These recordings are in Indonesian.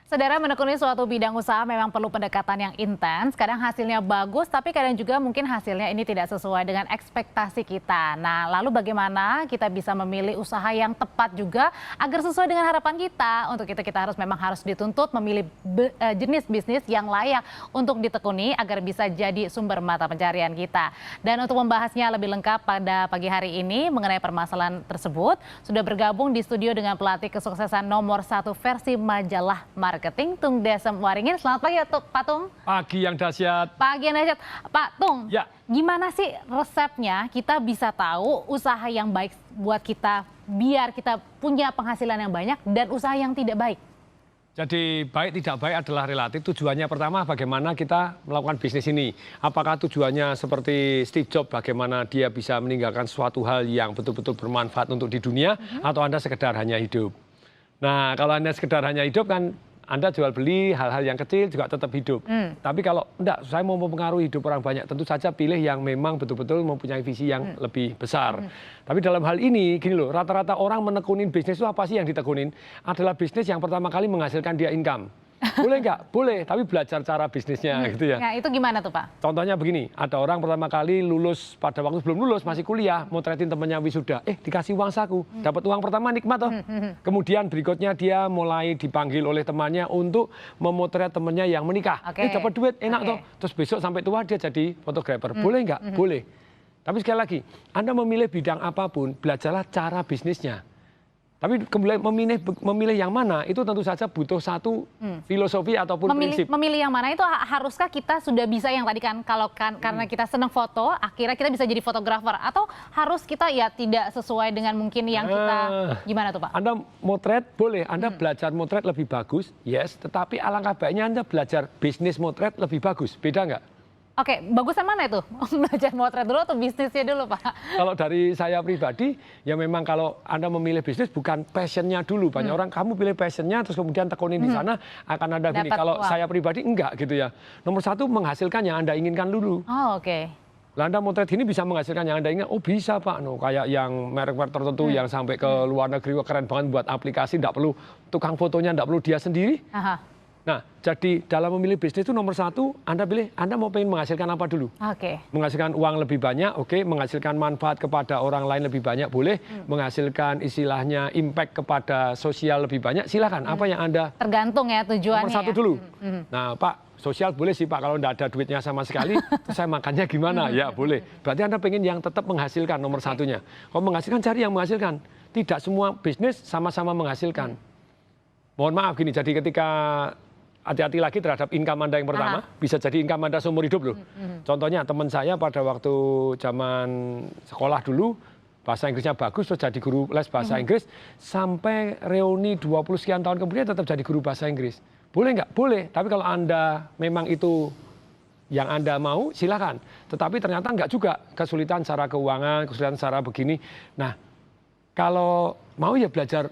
Saudara, menekuni suatu bidang usaha memang perlu pendekatan yang intens. Kadang hasilnya bagus, tapi kadang juga mungkin hasilnya ini tidak sesuai dengan ekspektasi kita. Nah, lalu bagaimana kita bisa memilih usaha yang tepat juga agar sesuai dengan harapan kita? Untuk itu kita harus dituntut memilih jenis bisnis yang layak untuk ditekuni agar bisa jadi sumber mata pencarian kita. Dan untuk membahasnya lebih lengkap pada pagi hari ini mengenai permasalahan tersebut, sudah bergabung di studio dengan pelatih kesuksesan nomor 1 versi majalah Marketing, Tung Desem Waringin. Selamat pagi ya, Pak Tung. Pagi yang dahsyat. Pagi yang dahsyat. Pak Tung, ya. Gimana sih resepnya kita bisa tahu usaha yang baik buat kita biar kita punya penghasilan yang banyak dan usaha yang tidak baik? Jadi baik tidak baik adalah relatif. Tujuannya pertama bagaimana kita melakukan bisnis ini. Apakah tujuannya seperti Steve Jobs, bagaimana dia bisa meninggalkan suatu hal yang betul-betul bermanfaat untuk di dunia, atau Anda sekedar hanya hidup. Nah, kalau Anda sekedar hanya hidup kan Anda jual beli hal-hal yang kecil juga tetap hidup. Tapi kalau enggak, saya mau mempengaruhi hidup orang banyak, tentu saja pilih yang memang betul-betul mempunyai visi yang lebih besar. Tapi dalam hal ini, gini loh, rata-rata orang menekunin bisnis itu apa sih yang ditekunin? Adalah bisnis yang pertama kali menghasilkan dia income. Boleh nggak? Boleh, tapi belajar cara bisnisnya gitu ya. Nah, itu gimana tuh Pak? Contohnya begini, ada orang pertama kali lulus, pada waktu belum lulus, masih kuliah, motretin temannya wisuda. Dikasih uang saku, dapat uang pertama nikmat toh. Kemudian berikutnya dia mulai dipanggil oleh temannya untuk memotret temannya yang menikah. Dapat duit, enak toh. Terus besok sampai tua dia jadi fotografer. Boleh nggak? Boleh. Tapi sekali lagi, Anda memilih bidang apapun, belajarlah cara bisnisnya. Tapi kemudian memilih yang mana itu tentu saja butuh satu filosofi ataupun prinsip. Memilih yang mana itu haruskah kita sudah bisa yang tadi kan karena kita senang foto akhirnya kita bisa jadi fotografer, atau harus kita ya tidak sesuai dengan mungkin yang kita gimana tuh Pak? Anda motret boleh, Anda belajar motret lebih bagus, yes. Tetapi alangkah baiknya Anda belajar bisnis motret lebih bagus, beda nggak? Oke, bagusan mana itu? Belajar motret dulu atau bisnisnya dulu, Pak? Kalau dari saya pribadi, ya memang kalau Anda memilih bisnis bukan passionnya dulu. Banyak orang, kamu pilih passionnya, terus kemudian tekunin di sana, akan ada gini. Kalau saya pribadi, enggak gitu ya. Nomor satu, menghasilkan yang Anda inginkan dulu. Oh, oke. Anda motret ini bisa menghasilkan yang Anda ingat. Oh bisa Pak, kayak yang merek-merek tertentu yang sampai ke luar negeri, keren banget buat aplikasi, enggak perlu tukang fotonya, enggak perlu dia sendiri. Nah, jadi dalam memilih bisnis itu nomor satu, Anda pilih, Anda mau pengen menghasilkan apa dulu? Menghasilkan uang lebih banyak, oke. Menghasilkan manfaat kepada orang lain lebih banyak, boleh. Menghasilkan istilahnya impact kepada sosial lebih banyak, silakan. Apa yang Anda... Tergantung ya tujuannya. Nomor satu dulu. Nah, Pak, sosial boleh sih Pak, kalau enggak ada duitnya sama sekali, terus saya makannya gimana? Ya, boleh. Berarti Anda pengen yang tetap menghasilkan nomor satunya. Kalau menghasilkan, cari yang menghasilkan. Tidak semua bisnis sama-sama menghasilkan. Mohon maaf gini, jadi ketika... hati-hati lagi terhadap income Anda yang pertama, bisa jadi income Anda seumur hidup loh. Contohnya teman saya pada waktu zaman sekolah dulu, bahasa Inggrisnya bagus, terus jadi guru les bahasa Inggris, sampai reuni 20 sekian tahun kemudian tetap jadi guru bahasa Inggris. Boleh nggak? Boleh, tapi kalau Anda memang itu yang Anda mau, silakan. Tetapi ternyata nggak juga, kesulitan secara keuangan, kesulitan secara begini. Nah, kalau mau ya belajar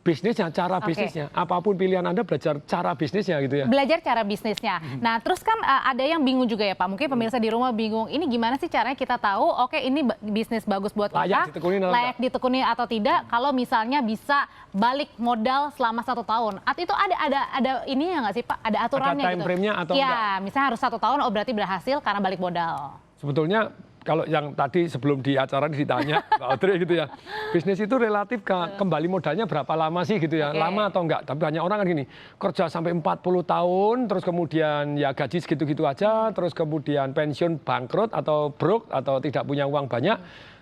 bisnisnya, cara bisnisnya. Apapun pilihan Anda, belajar cara bisnisnya gitu ya. Belajar cara bisnisnya. Nah, terus kan ada yang bingung juga ya Pak. Mungkin pemirsa di rumah bingung, ini gimana sih caranya kita tahu, oke ini bisnis bagus buat kita, layak ditekuni atau tidak, kalau misalnya bisa balik modal selama 1 tahun. Atau itu ada ini ya nggak sih Pak? Ada aturannya ada time frame-nya atau enggak? Ya, misalnya harus 1 tahun, oh berarti berhasil karena balik modal. Sebetulnya kalau yang tadi sebelum di acara ditanya Mbak Audrey gitu ya, bisnis itu relatif kembali modalnya berapa lama sih gitu ya, lama atau enggak. Tapi banyak orang kan gini, kerja sampai 40 tahun, terus kemudian ya gaji segitu-gitu aja, terus kemudian pensiun bangkrut atau broke atau tidak punya uang banyak,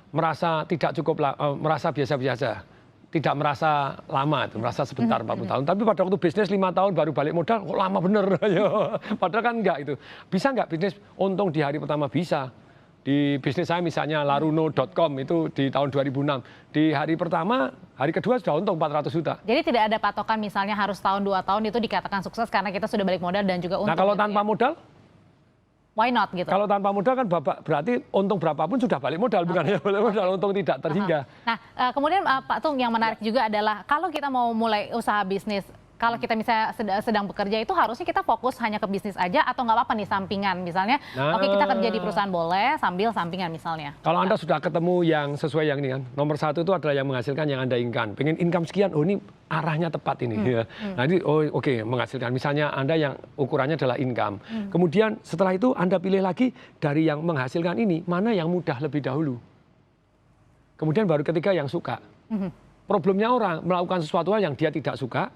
merasa tidak cukup, merasa biasa-biasa. Tidak merasa lama, itu merasa sebentar 40 tahun. Tapi pada waktu bisnis 5 tahun baru balik modal, kok lama bener. Padahal kan enggak itu. Bisa enggak bisnis untung di hari pertama? Bisa. Di bisnis saya misalnya laruno.com itu di tahun 2006. Di hari pertama, hari kedua sudah untung 400 juta. Jadi tidak ada patokan misalnya harus tahun 2 tahun itu dikatakan sukses karena kita sudah balik modal dan juga untung. Nah kalau tanpa modal? Why not gitu? Kalau tanpa modal kan berarti untung berapapun sudah balik modal, bukan ya balik modal, untung tidak terhingga. Nah kemudian Pak Tung yang menarik juga adalah kalau kita mau mulai usaha bisnis, Kalau kita misalnya sedang bekerja itu harusnya kita fokus hanya ke bisnis aja atau nggak apa-apa nih sampingan misalnya. Oke, kita kerja di perusahaan boleh sambil sampingan misalnya. Kalau Anda sudah ketemu yang sesuai yang ini kan, nomor satu itu adalah yang menghasilkan yang Anda inginkan. Pengen income sekian, oh ini arahnya tepat ini. Ya. Nah ini oke, menghasilkan. Misalnya Anda yang ukurannya adalah income. Kemudian setelah itu Anda pilih lagi dari yang menghasilkan ini, mana yang mudah lebih dahulu. Kemudian baru ketiga yang suka. Problemnya orang melakukan sesuatu hal yang dia tidak suka,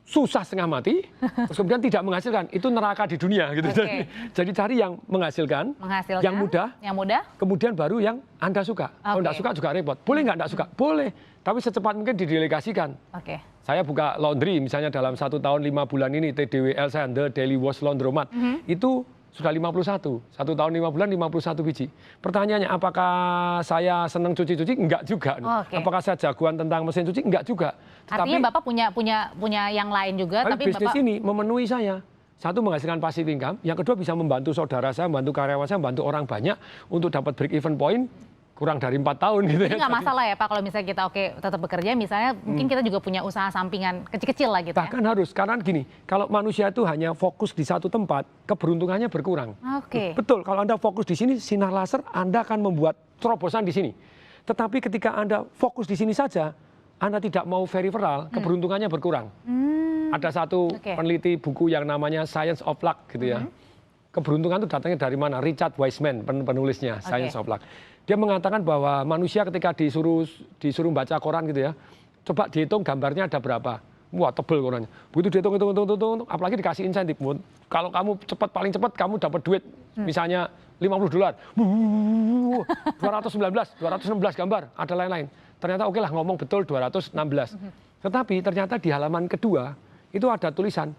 susah setengah mati, terus kemudian tidak menghasilkan, itu neraka di dunia gitu. Okay. Jadi cari yang menghasilkan, yang mudah, kemudian baru yang Anda suka. Kalau nggak suka juga repot. Boleh nggak suka? Boleh, tapi secepat mungkin didelegasikan. Saya buka laundry misalnya dalam 1 tahun 5 bulan ini, TDWL saya, The Daily Wash Laundromat, itu sudah 51, 1 tahun 5 bulan 51 biji. Pertanyaannya, apakah saya senang cuci-cuci? Enggak juga. Apakah saya jagoan tentang mesin cuci? Enggak juga. Artinya Bapak punya yang lain juga, tapi bisnis Bapak ini memenuhi saya. Satu, menghasilkan passive income. Yang kedua, bisa membantu saudara saya, membantu karyawan saya, membantu orang banyak untuk dapat break even point kurang dari 4 tahun gitu. Jadi nggak masalah ya Pak kalau misalnya kita tetap bekerja, misalnya mungkin kita juga punya usaha sampingan kecil-kecil lah gitu. Bahkan harus, karena gini, kalau manusia itu hanya fokus di satu tempat, keberuntungannya berkurang. Betul, kalau Anda fokus di sini, sinar laser Anda akan membuat terobosan di sini. Tetapi ketika Anda fokus di sini saja, Anda tidak mau peripheral, keberuntungannya berkurang. Ada satu peneliti buku yang namanya Science of Luck gitu ya. Keberuntungan itu datangnya dari mana? Richard Wiseman, penulisnya, Science of Luck. Dia mengatakan bahwa manusia ketika disuruh baca koran gitu ya, coba dihitung gambarnya ada berapa. Wah, tebel korannya. Begitu dihitung, apalagi dikasih insentif. Kalau kamu paling cepat kamu dapat duit, misalnya $50. 216 gambar, ada lain-lain. Ternyata oke lah, ngomong betul 216. Tetapi ternyata di halaman kedua, itu ada tulisan,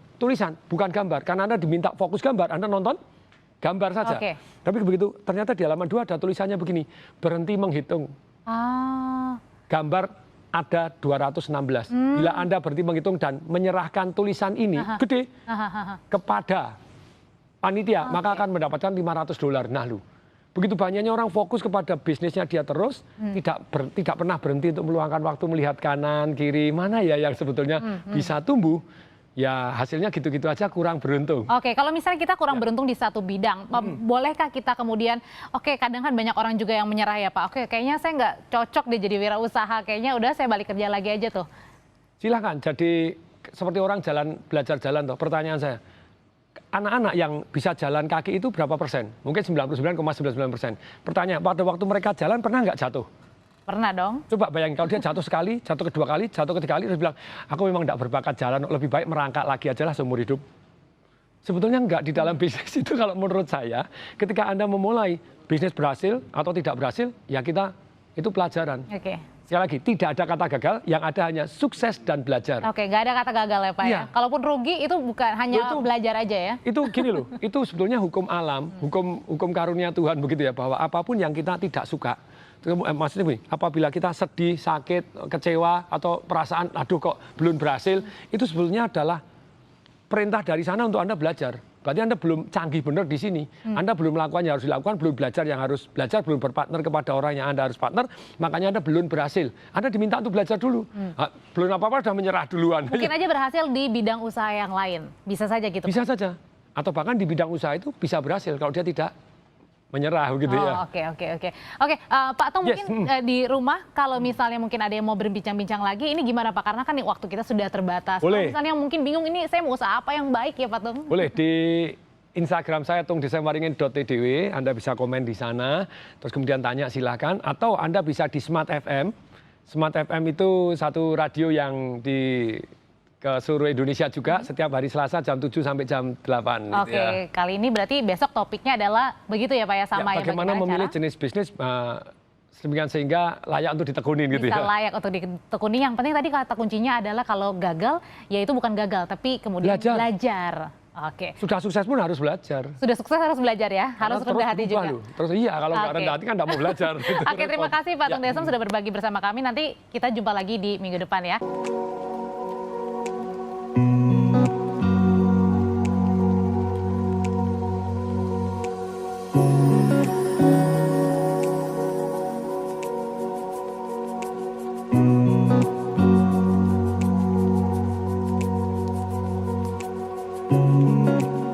bukan gambar. Karena Anda diminta fokus gambar, Anda nonton gambar saja. Tapi begitu ternyata di halaman 2 ada tulisannya begini, berhenti menghitung. Gambar ada 216. Bila Anda berhenti menghitung dan menyerahkan tulisan ini gede kepada panitia, maka akan mendapatkan $500. Nah lu, begitu banyaknya orang fokus kepada bisnisnya dia terus, tidak pernah berhenti untuk meluangkan waktu melihat kanan, kiri, mana ya yang sebetulnya bisa tumbuh. Ya hasilnya gitu-gitu aja, kurang beruntung. Oke, kalau misalnya kita kurang beruntung di satu bidang, bolehkah kita kemudian, kadang kan banyak orang juga yang menyerah ya Pak, kayaknya saya nggak cocok deh jadi wirausaha, kayaknya udah saya balik kerja lagi aja tuh. Silahkan, jadi seperti orang belajar jalan tuh. Pertanyaan saya, anak-anak yang bisa jalan kaki itu berapa persen? Mungkin 99,99%. Pertanyaan, pada waktu mereka jalan pernah nggak jatuh? Pernah dong. Coba bayangin kalau dia jatuh sekali, jatuh kedua kali, jatuh ketiga kali, terus bilang, aku memang tidak berbakat jalan, lebih baik merangkak lagi aja lah seumur hidup. Sebetulnya enggak, di dalam bisnis itu kalau menurut saya, ketika Anda memulai bisnis berhasil atau tidak berhasil, ya kita, itu pelajaran. Sekali lagi, tidak ada kata gagal, yang ada hanya sukses dan belajar. Nggak ada kata gagal ya Pak ya? Kalaupun rugi itu bukan hanya belajar aja ya? Itu gini loh, itu sebetulnya hukum alam, hukum karunia Tuhan begitu ya, bahwa apapun yang kita tidak suka, maksudnya begini, apabila kita sedih, sakit, kecewa, atau perasaan, aduh kok belum berhasil, itu sebetulnya adalah perintah dari sana untuk Anda belajar. Berarti Anda belum canggih benar di sini. Anda belum melakukan yang harus dilakukan, belum belajar yang harus belajar, belum berpartner kepada orang yang Anda harus partner, makanya Anda belum berhasil. Anda diminta untuk belajar dulu. Belum apa-apa sudah menyerah duluan. Mungkin aja berhasil di bidang usaha yang lain. Bisa saja gitu. Bisa saja. Atau bahkan di bidang usaha itu bisa berhasil kalau dia tidak menyerah gitu ya. Oke, Pak Tong, mungkin di rumah kalau misalnya mungkin ada yang mau berbincang-bincang lagi, ini gimana Pak? Karena kan waktu kita sudah terbatas. Boleh. Kalau misalnya yang mungkin bingung, ini saya mau usaha apa yang baik ya Pak Tong? Boleh, di Instagram saya tungdesainwaringin.tdw, Anda bisa komen di sana, terus kemudian tanya silakan, atau Anda bisa di Smart FM. Smart FM itu satu radio yang ke seluruh Indonesia juga, setiap hari Selasa jam 7 sampai jam 8. Oke, kali ini berarti besok topiknya adalah begitu ya Pak ya, sama ya, bagaimana memilih jenis bisnis sehingga layak untuk ditekunin gitu ya. Bisa layak untuk ditekuni. Yang penting tadi kata kuncinya adalah kalau gagal, ya itu bukan gagal, tapi kemudian belajar. Sudah sukses pun harus belajar. Sudah sukses harus belajar ya, harus rendah hati juga. Terus iya, kalau nggak rendah hati kan nggak mau belajar. Terima kasih Pak Tung Desem sudah berbagi bersama kami. Nanti kita jumpa lagi di minggu depan ya.